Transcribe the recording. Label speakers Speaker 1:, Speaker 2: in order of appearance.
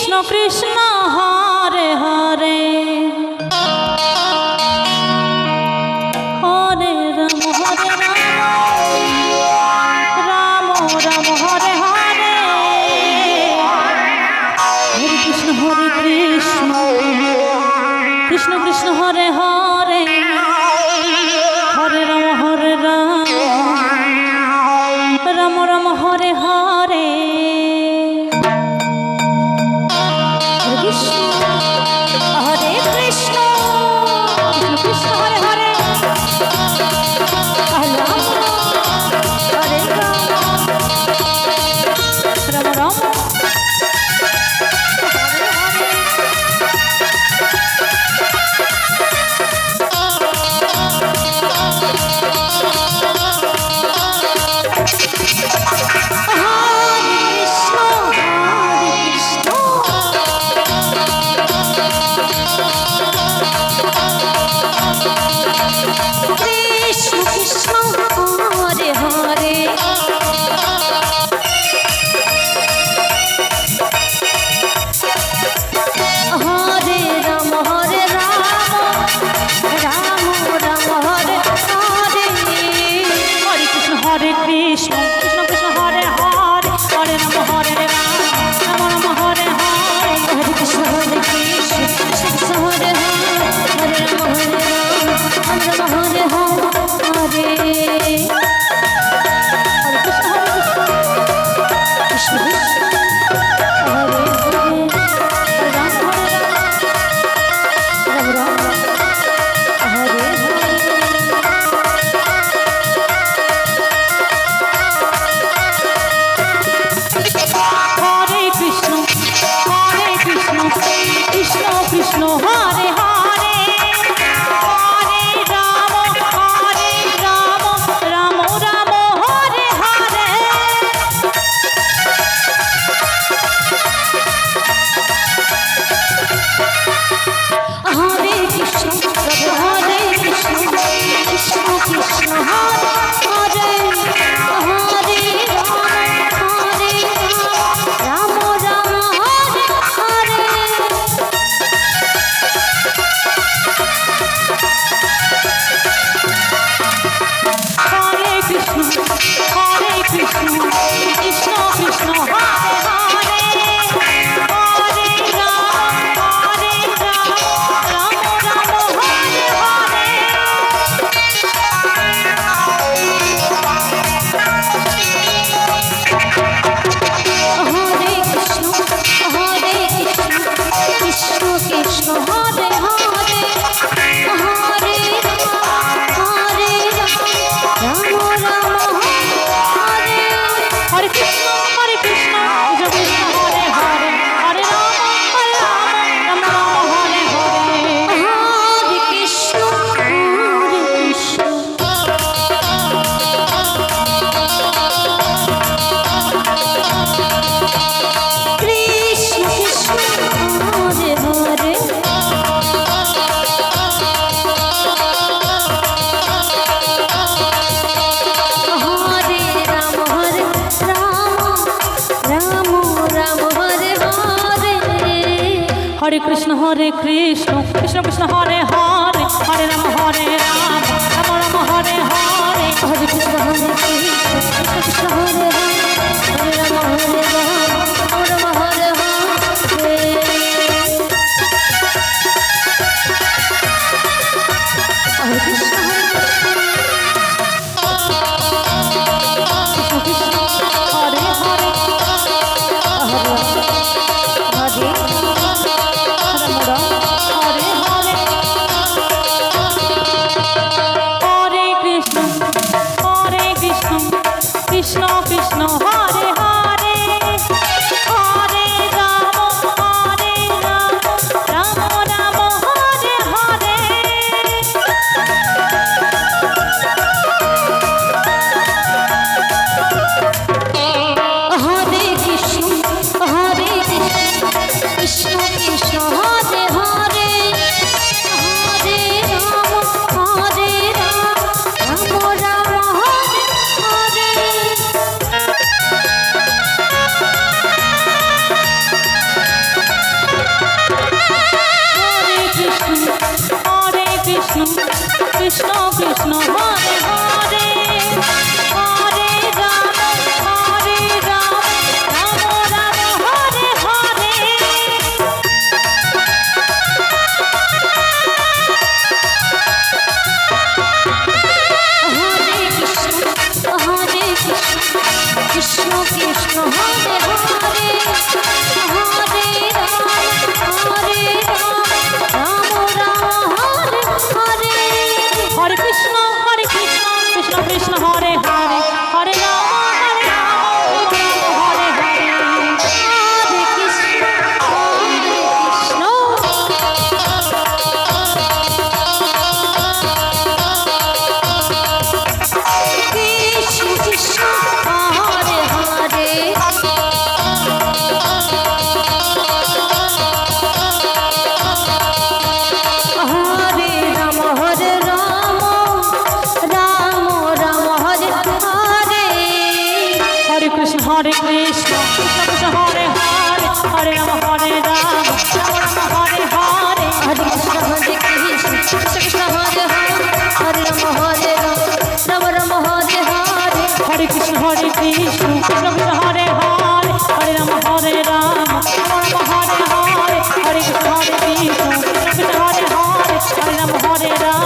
Speaker 1: Krishna Krishna Hare Hare Hare Ram Ram Ram Hare Hare Hare Krishna Krishna Krishna Hare Hare Hare Ram Ram Ram Hare Hare Hare Krishna Krishna Hare Hare Hare Ram Ram Hare Krishna, Krishna Krishna Hare Hare, Hare Rama Hare Rama, Rama Rama Hare Hare, Hare Krishna Hare Krishna, Krishna Krishna Hare Hare, Hare Rama Hare Rama, Rama Rama Hare Hare, Hare Krishna Hare Krishna, Krishna Krishna Hare Hare, Hare Rama Hare Rama, Rama Rama Hare Hare. Krishna Hare Hare Hare Rama Rama Rama Hare Hare Hare Krishna Hare Krishna Krishna Krishna Hare Hare Hare Rama Rama Hare Hare Hare Krishna, Krishna Krishna, Hare Hare, Hare Rama, Rama Rama, Hare Hare. Hare Krishna, Krishna Krishna, Hare Hare, Hare Rama, Rama Hare Hare Krishna Krishna Hare Hare Hare Rama Rama Hare Hare Hare Krishna Krishna Krishna Hare Hare Hare Krishna Hare Krishna Krishna Krishna Hare Hare Hare Rama Hare Rama Rama Rama Hare Hare Hare Krishna Hare Krishna Krishna Krishna Hare Hare Hare Rama Hare Rama Rama Rama Hare Hare Hare Krishna Hare Krishna Hare Hare Hare Hare Krishna Hare Krishna Krishna Krishna Hare Hare Hare Ram Hare Ram Ram Ram Hare Hare
Speaker 2: Hare Krishna Hare Krishna Krishna Krishna Hare Hare Hare Ram Hare Ram Ram Ram Hare Hare
Speaker 1: Hare Krishna Hare Krishna Krishna Krishna Hare Hare Hare Ram Hare Ram Ram Ram Hare Hare Hare Krishna Hare Krishna Krishna Krishna Hare Hare Hare Ram Hare Ram